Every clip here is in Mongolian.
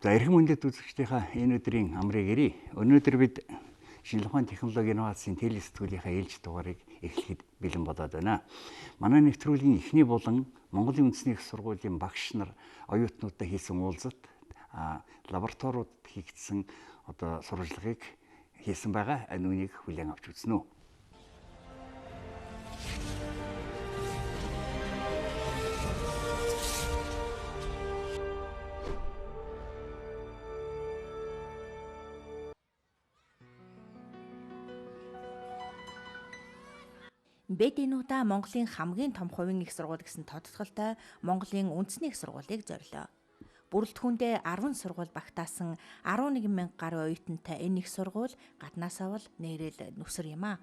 За эрхэм мөндөд үзэгчдийнхаа энэ өдрийн амрыг ирье. Өнөөдөр бид шинжлэх ухааны технологи инновацийн телесэтгүүлийнхаа ээлж дугаарыг эхлэхэд бэлэн болоод байна. Манай нэвтрүүлгийн эхний булан Монголын үндэсний их сургуулийн багш нар оюутнуудтай хийсэн уулзалт лабораториуд хийгдсэн сурвалжлагыг хийсэн байгаа. Үүнийг хүлээн авч үзнэ үү? Бид энэ удаа Монголын хамгийн том хувийн их сургууль гэсэн тодтголтой Монголын үндэсний их сургуулийг зорилоо. Бүрэлдэхүүндээ 10 сургууль багтаасан 11,000 гаруй оюутантай энэ их сургууль гаднаасаа бол нэрэл нүсэр юм а.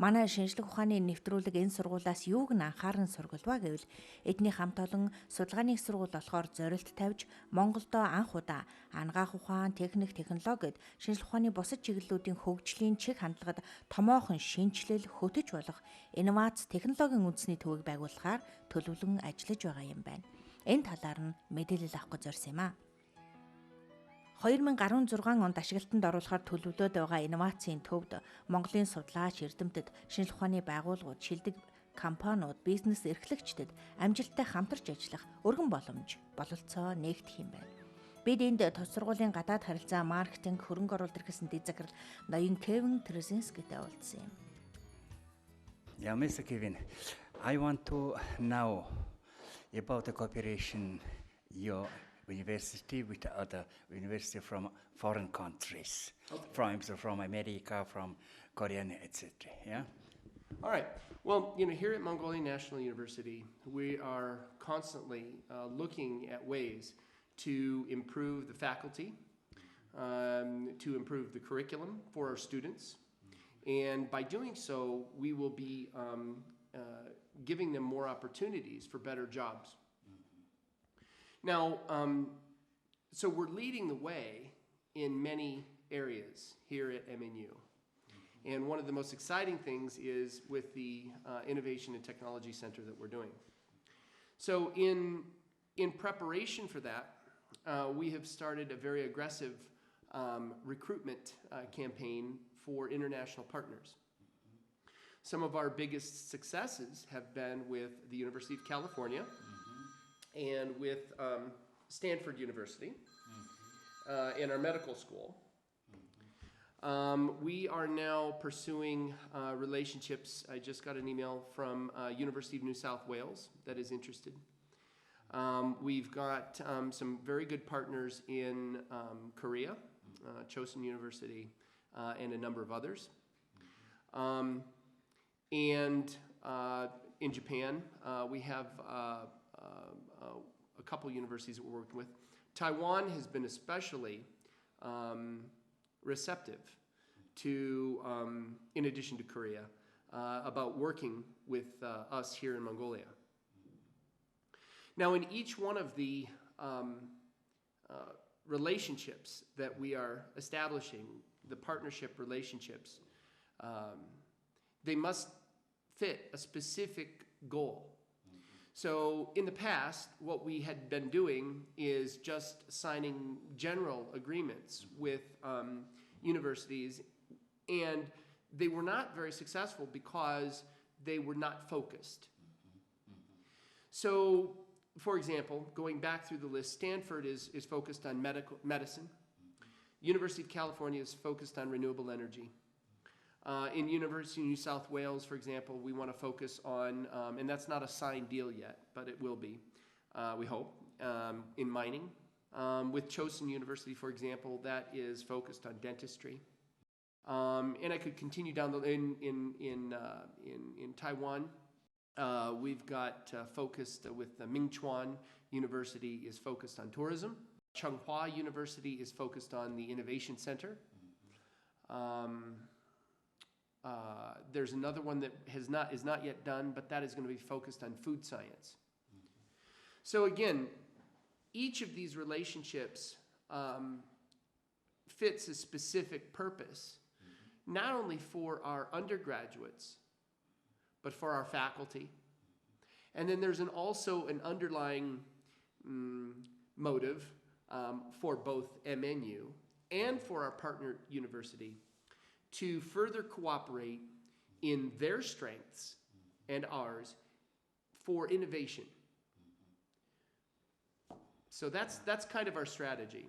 Манай шинжлэх ухааны нэвтрүүлэг энэ сургуулиас юуг нь анхааран сургалваа гэвэл эдний хамт олон судалгааны их сургууль болохоор зорилт тавьж Монголдо анх удаа анагаах ухаан, техник, технологид шинжлэх ухааны бусад чиглэлүүдийн хөгжлийн чиг хандлагад томоохон шинжилэл хөтөж болох инновац технологийн үндэсний төвийг байгуулахаар төлөвлөн ажиллаж байгаа юм байна. Энэ талаар нь мэдээлэл авах гэж зорьсон юм а. 2016 онд ашиглалтанд оруулахар төлөвлөд байгаа инновацийн төвд Монголын судлаач эрдэмтэд, шинжлэх ухааны байгууллагууд, шилдэг компаниуд, бизнес эрхлэгчдэд амжилттай хамтарч ажиллах өргөн боломж, бололцоо нээгдэх юм байна. Бид энд тус сургуулийн гадаад харилцаа, маркетинг, хөрөнгө оруулалт гэсэн дэд захирал ноён Кевин Трезинскитэй уулзсан юм. Yeah, Mr. Kevin, I want to know about the cooperation your university with other university from foreign countries, from America, from Korea, etc. Yeah. All right. Well, here at Mongolian National University, we are constantly looking at ways to improve the faculty, to improve the curriculum for our students, and by doing so, we will be giving them more opportunities for better jobs. Now, so we're leading the way in many areas here at MNU. And one of the most exciting things is with the Innovation and Technology Center that we're doing. So in preparation for that, we have started a very aggressive recruitment campaign for international partners. Some of our biggest successes have been with the University of California, and with Stanford University and our medical school. We are now pursuing relationships. I just got an email from University of New South Wales that is interested. We've got some very good partners in Korea, Chosun University, and a number of others. And in Japan, we have a couple universities that we're working with. Taiwan has been especially receptive to, in addition to Korea, about working with us here in Mongolia. Now, in each one of the relationships that we are establishing, the partnership relationships, they must fit a specific goal. So in the past, what we had been doing is just signing general agreements with universities, and they were not very successful because they were not focused. So, for example, going back through the list, Stanford is focused on medicine. University of California is focused on renewable energy. In University of New South Wales, for example, we want to focus on, and that's not a signed deal yet, but it will be, we hope, in mining. With Chosun University, for example, that is focused on dentistry. And I could continue down in Taiwan. We've got focused with Mingchuan University is focused on tourism. Tsinghua University is focused on the Innovation Center. There's another one that is not yet done, but that is going to be focused on food science. So again, each of these relationships fits a specific purpose, not only for our undergraduates, but for our faculty. And then there's also an underlying motive for both MNU and for our partner university to further cooperate in their strengths and ours for innovation. So that's kind of our strategy.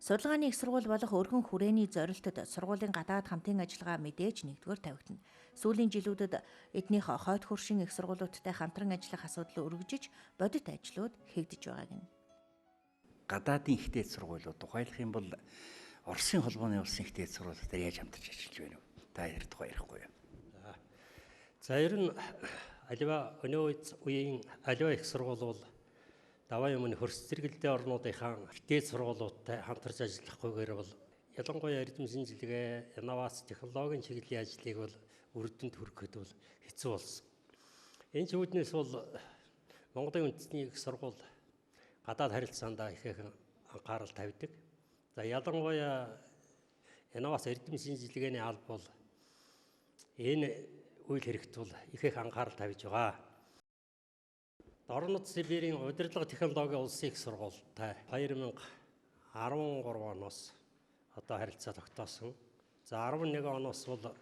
Судалгааны их сургууль болох өргөн хүрээний зорилтод сургуулийн гадаад хамтын ажиллагаа мэдээж нэгдүгээр тавигдана. Сүүлийн жилүүдэд эднийх хойд хөршин их сургуулиудтай хамтран ажиллах асуудал өргөжиж, бодит ажлууд хийгдэж байгааг нь. Гадаадын ихтэй сургуулиуд тухайлах юм бол Оросын холбооны улсын ихтэй сургуулиудаар яаж хамтарч ажиллаж байна вэ? Та хоёр тухай ярихгүй юу? За ер нь аливаа өнөө үеийн аливаа их сургууль бол даваа өмнө хөрс зэрэгэлдээ орнуудынхаа ихтэй сургуулиудтай хамтарч ажиллахгүйгээр бол ялангуяа эрдэм шинжилгээ, инновац технологийн чиглэлийн ажлыг бол үр дүнд хүрэхэд бол хэцүү болсон. Энэ ч үүднээс бол Монголын үндэсний их сургууль гадаад харилцаанд ихээхэн анхаарал тавьдаг. За ялангуяа инновац эрдэм шинжилгээний алба бол энэ үйл хэрэгт бол ихээхэн анхаарал тавьж байгаа. Орон нутгийн Сибирийн удирдлага технологийн улсын их сургуультай 2013 оноос одоо харилцаа тогтоосон. За 11 оноос бол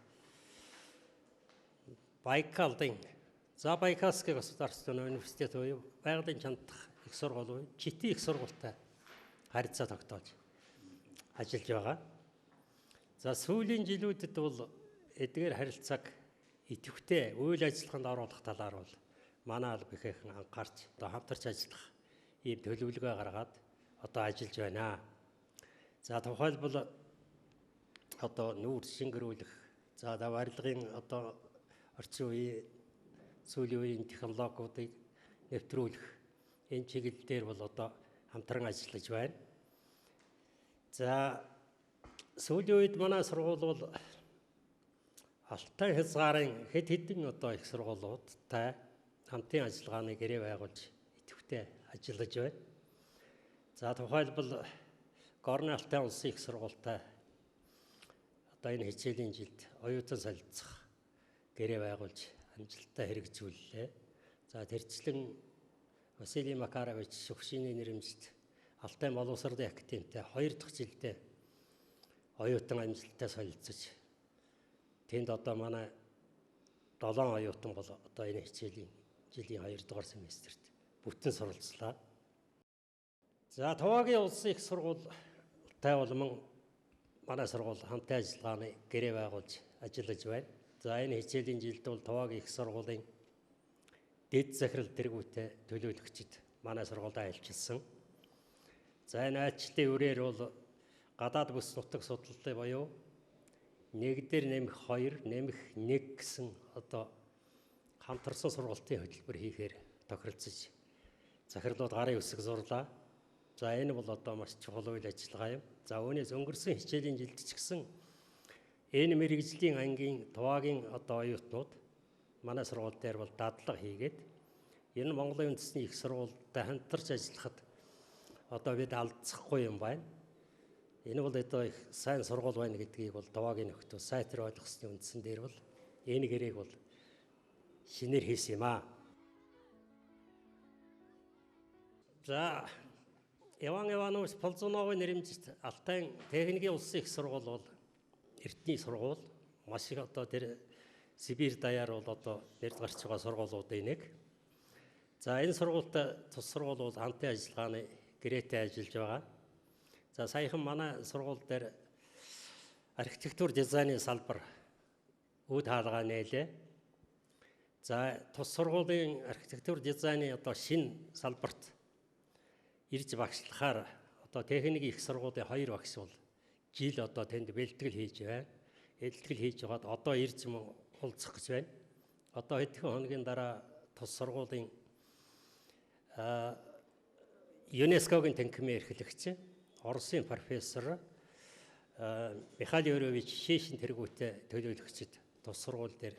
Байкалын Байкальский государственный университет буюу байгалийн чандах их сургууль буюу ЧИТ их сургуультай харилцаа тогтоож ажиллаж байгаа. За сүүлийн жилүүдэд бол эдгээр харилцааг идэвхтэй үйл ажиллагаанд оруулах талаар бол манай алба ихээхэн анхаарч одоо хамтарч ажиллах ийм төлөвлөгөө гаргаад одоо ажиллаж байна. За тухайлбал одоо нүүр шингэрүүлэх, за барилгын одоо орчин үеийн сүүлийн үеийн технологиудыг нэвтрүүлэх энэ чиглэл дээр бол одоо хамтран ажиллаж байна. За сүүлийн үед манай сургууль бол Алтай хязгаарын хэд хэдэн одоо их сургуулиудтай хамтын ажиллагааны гэрээ байгуулж идэвхтэй ажиллаж байна. За тухайлбал Горны Алтай улсын их сургуультай одоо энэ хичээлийн жилд оюутан солилцох гэрээ байгуулж амжилттай хэрэгжүүллээ. За тэрчлэн Василий Макарович Шукшины нэрэмжит Алтай боловсролын академитай 2 дахь жилдээ оюутан амжилттай солилцож тэнд одоо манай 7 оюутан бол одоо энэ хичээлийн жилийн 2 дугаар семестрт бүтэн суралцлаа. За Туваагийн улсын их сургуультай болон манай сургууль хамтын ажиллагааны гэрээ байгуулж ажиллаж байна. За энэ хичээлийн жилд бол Туваагийн их сургуулийн дэд захирал тэргүүтэй төлөөлөгчид манай сургуульд айлчилсан. За энэ айлчлалын үрээр бол гадаад бүс нутаг судалтай буюу 1 дээр нэмэх 2, нэмэх 1 гэсэн одоо хамтарсан сургалтын хөтөлбөр хийхээр тохиролцож захирлууд гарын үсэг зурлаа. За энэ бол одоо маш чухал үйл ажиллагаа юм. За үүнээс өнгөрсөн хичээлийн жилд ч гэсэн энэ мэрэгжлийн ангийн Туваагийн одоо оюутнууд манай сургууль дээр бол дадлага хийгээд энэ Монголын үндэсний их сургуультай хамтарч ажиллахад одоо бид алдчихгүй юм байна. Энэ бол одоо их сайн сургууль байна гэдгийг бол Туваагийн нөхдөд сайтар ойлгосны үндсэн дээр бол энэ гэрээг бол шинээр хийсэн юм аа. За Иван Иванович Ползуновын нэрэмжит Алтай техникийн улсын их сургууль бол эртний сургууль. Маш их одоо тэр Сибирь даяар бол одоо нэр гарч байгаа сургуулиудын нэг. За энэ сургуультай тус сургууль бол хамтын ажиллагааны гэрээтэй ажиллаж байгаа. За саяхан манай сургууль дээр архитектур дизайны салбар үүд хаалгаа нээлээ. За тус сургуулийн архитектур дизайны одоо шинэ салбарт ирж багшлахаар одоо техникийн их сургуулийн 2 багш бол жил одоо тэнд бэлтгэл хийж байна. Бэлтгэл хийж байгаад одоо ирж уулзах гэж байна. Одоо хэдхэн хоногийн дараа тус сургуулийн ЮНЕСКОгийн танхимын эрхлэгч Оросын профессор Михаил Юрьевич Шишин тэргүүтэй төлөөлөгчд тус сургууль дээр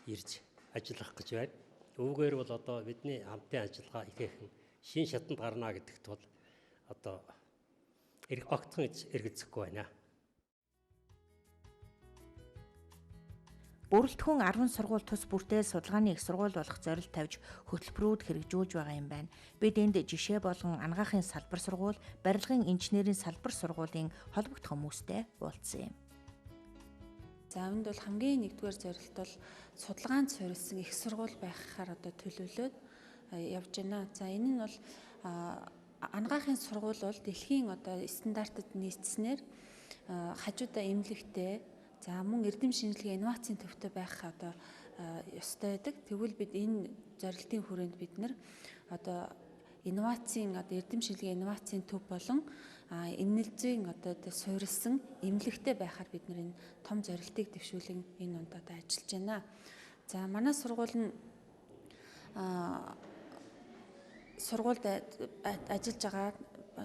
ирж ажиллах гэж байна. Үүгээр бол одоо бидний хамтын ажиллагаа ихээхэн шин шатанд гарна гэдэгт бол одоо огтхон эргэлзэхгүй байна. Бүрэлдэхүүн 10 сургууль тус бүртээ судалгааны их сургууль болох зорилт тавьж хөтөлбөрүүд хэрэгжүүлж байгаа юм байна. Бид энд жишээ болгон анагаахын салбар сургууль, барилгын инженерийн салбар сургуулийн холбогдох хүмүүстэй уулзсан юм. За үүнд бол хамгийн нэгдүгээр зорилт бол судалгаанд суурилсан их сургууль байхаар одоо төлөвлөд явж байна. За энэ нь бол анагаахын сургууль бол дэлхийн одоо стандартад нийцснээр хажуудаа эмнэлэгтэй, за мөн эрдэм шинжилгээ инновацийн төвтэй байх одоо ёстой байдаг. Тэгвэл бид энэ зорилтын хүрээнд бид нар одоо инновацийн одоо эрдэм шинжилгээ инновацийн төв болон энэлзийн одоо суурилсан эмнэлэгтэй байхаар бид нар энэ том зорилтыг дэвшүүлэн энэ онд одоо ажиллаж байна. За манай сургууль нь сургуульд ажиллаж байгаа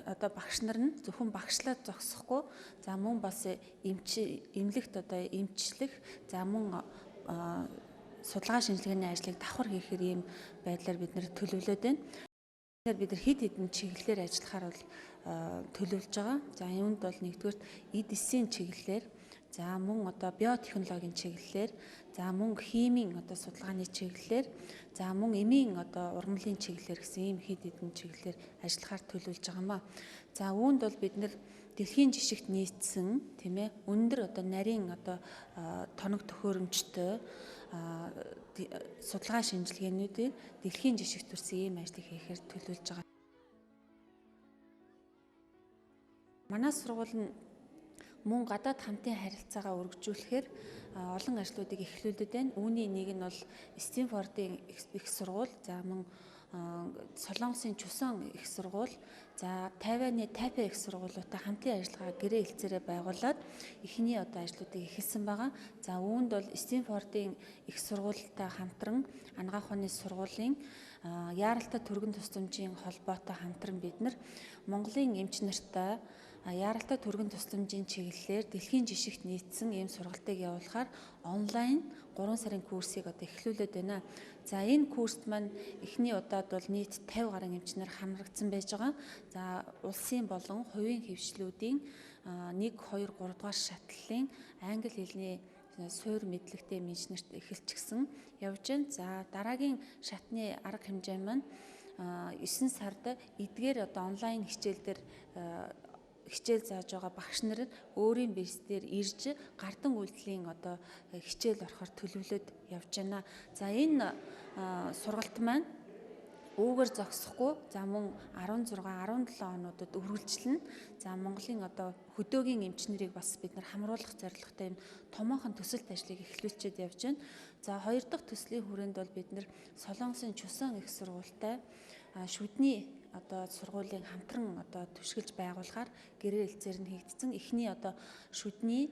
одоо багш нар нь зөвхөн багшлаад зогсохгүй, за мөн бас эмнэлэгт одоо эмчлэх, за мөн судалгаа шинжилгээний ажлыг давхар хийхээр ийм байдлаар бид нэр төлөвлөд байна. Бид нар хэд хэдэн чиглэлээр ажиллахаар бол төлөвлөж байгаа. За юунд бол нэгдүгээр эд эсийн чиглэлээр, за мөн одоо биотехнологийн чиглэлээр, за мөн химийн одоо судалгааны чиглэлээр, за мөн эмийн одоо ургамлын чиглэлээр гэсэн ийм хэд хэдэн чиглэлээр ажиллахаар төлөвлөж байгаа маа. За үүнд бол бид нэр дэлхийн жишгт нийцсэн тийм ээ өндөр одоо нарийн одоо тоног төхөөрөмжтэй судалгаа шинжилгээнүүдээр дэлхийн жишгт төрсэн ийм ажлыг хийхээр төлөвлөж байгаа. Манай сургууль нь мөн гадаад хамтын харилцаагаа үргэлжлүүлэхээр олон ажлуудыг эхлүүлдэг байна. Үүний нэг нь бол Стэнфордын их сургууль, за мөн Солонгосын Чусон их сургууль, за Тайваны Тайпей их сургуулиутай хамтын ажиллагаа гэрээ хэлцээрээ байгуулад эхний одоо ажлуудыг эхэлсэн байгаа. За үүнд бол Стэнфордын их сургуультай хамтран анагаах ухааны сургуулийн яаралтай түргэн тусламжийн холбоотой хамтран бид нар Монголын эмч нартай яаралтай түргэн тусламжийн чиглэлээр дэлхийн жишгт нийцсэн ийм сургалтыг явуулахаар онлайн 3 сарын курсыг одоо эхлүүлээд байна. За энэ курст маань эхний удаад бол нийт 50 гаруй эмч нар хамрагдсан байж байгаа. За улсын болон хувийн хэвшлүүдийн 1, 2, 3 дугаар шатлалын англи хэлний суур мэдлэгтэй эмчнэрт эхэлчихсэн явж байна. За дараагийн шатны арга хэмжээ маань 9 сард эдгээр одоо онлайн хичээлдэр хичээл зааж байгаа багш нар өөрийн бэрс дээр ирж гардан үйлдэлийн одоо хичээл орохоор төлөвлөд явж байна. За энэ сургалт маань үүгээр зогсохгүй, за мөн 16, 17 онуудад үргэлжлэнэ. За Монголын одоо хөдөөгийн эмч нарыг бас бид нар хамруулах зорилготой юм томоохон төсөлт ажлыг эхлүүлчихэд явж байна. За хоёр дахь төслийн хүрээнд бол бид нар Солонгосын Чусон их сургуультай шүдний одоо сургуулийн хамтран одоо түшгэлж байгуулахаар гэрээ хэлцээр нь хийгдсэн. Эхний одоо шүдний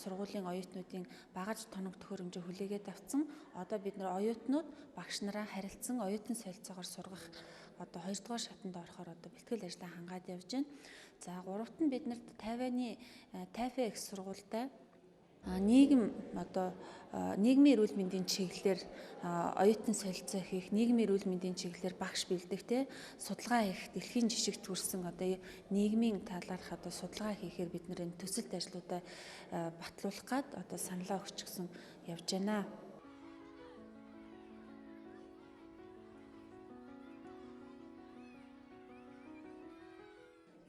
сургуулийн оюутнуудын багаж тоног төхөөрөмжөө хүлээгээд авсан. Одоо бид нар оюутнууд багш нараа харилцсан оюутан солилцоогоор сургах одоо 2 дугаар шатанд орохоор одоо бэлтгэл ажлаа хангаад явж байна. За гуравт нь бид нарт Тайваны Тайпей их сургуультай нийгэм одоо нийгмийн эрүүл мэндийн чиглэлээр оюутан солилцоо хийх, нийгмийн эрүүл мэндийн чиглэлээр багш бэлдэх те судалгаа хийх, дэлхийн жишгт хүрсэн одоо нийгмийн талаарх одоо судалгаа хийхээр бид нэр энэ төсөлт ажлуудаа батлуулах гад одоо саналаа өгчихсөн явж байна.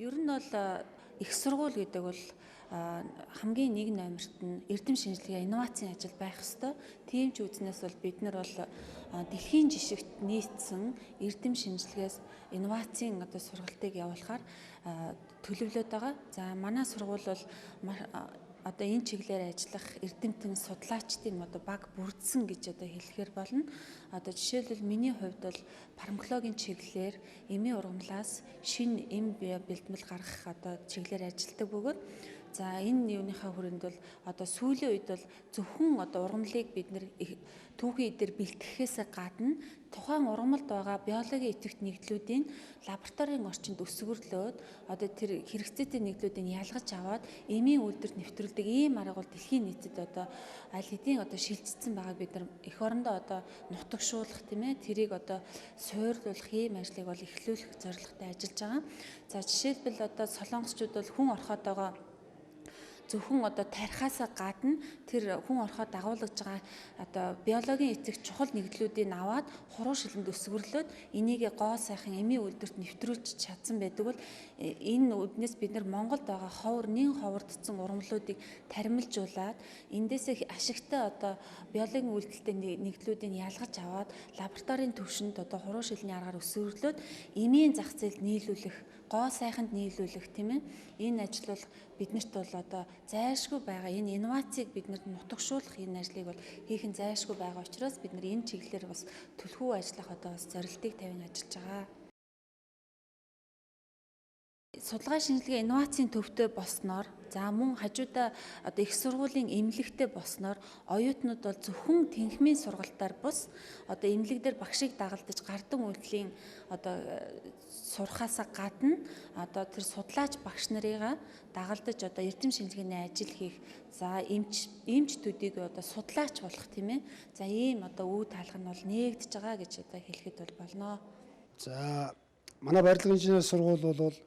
Ер нь бол их сургууль гэдэг бол хамгийн нэг номерт нь эрдэм шинжилгээ инновацийн ажил байх ёстой. Тийм ч үзнээс бол бид нар бол дэлхийн жишгт нийцсэн эрдэм шинжилгээс инновацийн одоо сургалтыг явуулахаар төлөвлөд байгаа. За манай сургууль бол одоо энэ чиглэлээр ажиллах эрдэмтэн судлаачдын одоо баг бүрдсэн гэж одоо хэлэхээр болно. Одоо жишээлбэл миний хувьд бол фармакологийн чиглэлээр эмийн ургамлаас шинэ эм бэлтгэл гаргах одоо чиглэлээр ажилладаг бөгөөд за энэ юуныхаа хүрээнд бол одоо сүүлийн үед бол зөвхөн одоо ургамлыг бид нэр түүхийн эдээр бэлтгэхээс гадна тухайн ургамалд байгаа биологийн идэвхт нэгдлүүдийн лабораторийн орчинд өсгөрлөөд одоо тэр хэрэгцээтэй нэгдлүүдийг ялгаж аваад эмийн үйлдвэрт нэвтрүүлдэг ийм арга бол дэлхийн нийтэд одоо аль хэдийн одоо шилжчихсэн байгааг бид нар эх орондоо одоо нутагшуулах тийм ээ тэрийг одоо суйрлуулах ийм ажлыг бол эхлүүлэх зорилготой ажиллаж байгаа. За жишээлбэл одоо солонгосчууд бол хүн ороход байгаа зөвхөн одоо тарихаасаа гадна тэр хүн ороход дагуулж байгаа одоо биологийн эцэг чухал нэгдлүүдийг аваад хуруу шилэнд өсвөрлөөд энийг гоо сайхан эмийн үйлдвэрт нэвтрүүлж чадсан байдаг бол энэ үднээс бид нар Монголд байгаа нэн ховордсон ургамлуудыг таримлжуулаад эндээсээ ашигтай одоо биологийн үйлдэлтэй нэгдлүүдийг ялгаж аваад лабораторийн түвшинд одоо хуруу шилний аргаар өсвөрлөөд эмийн зах зээлд нийлүүлэх, гоо сайханд нийлүүлэх тийм ээ. Энэ ажил бол биднэрт бол одоо зайлшгүй байгаа. Энэ инновацийг биднэрт нутагшуулах энэ ажлыг бол хийх нь зайлшгүй байгаа учраас бид нар энэ чиглэлээр бас түлхүү ажиллах одоо бас зорилтыг тавин ажиллаж байгаа. Судалгаа шинжилгээ инновацийн төвтэй болсноор за мөн хажуудаа одоо их сургуулийн эмнэлэгтэй болсноор оюутнууд бол зөвхөн тэнхмийн сургалтаар бус одоо эмнэлэг дээр багшийг дагалдаж гардан үйлдэлийн одоо сурахаасаа гадна одоо тэр судлаач багш нарыгаа дагалдаж одоо эрдэм шинжилгээний ажил хийх за эмчтүүдийг одоо судлаач болох тийм ээ. За ийм одоо үе таалга нь бол нээгдэж байгаа гэж одоо хэлэхэд бол болно. За манай барилгын инженер сургууль бол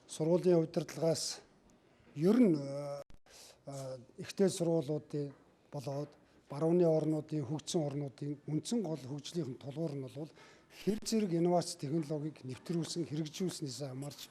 сургуулийн удирдлагаас ер нь ихтэй сургуулиудын болоод барууны орнуудын хөгжсөн орнуудын үндсэн гол хөгжлийн тулгуур нь бол хэр зэрэг инновац технологиг нэвтрүүлсэн хэрэгжүүлснээс хамаарч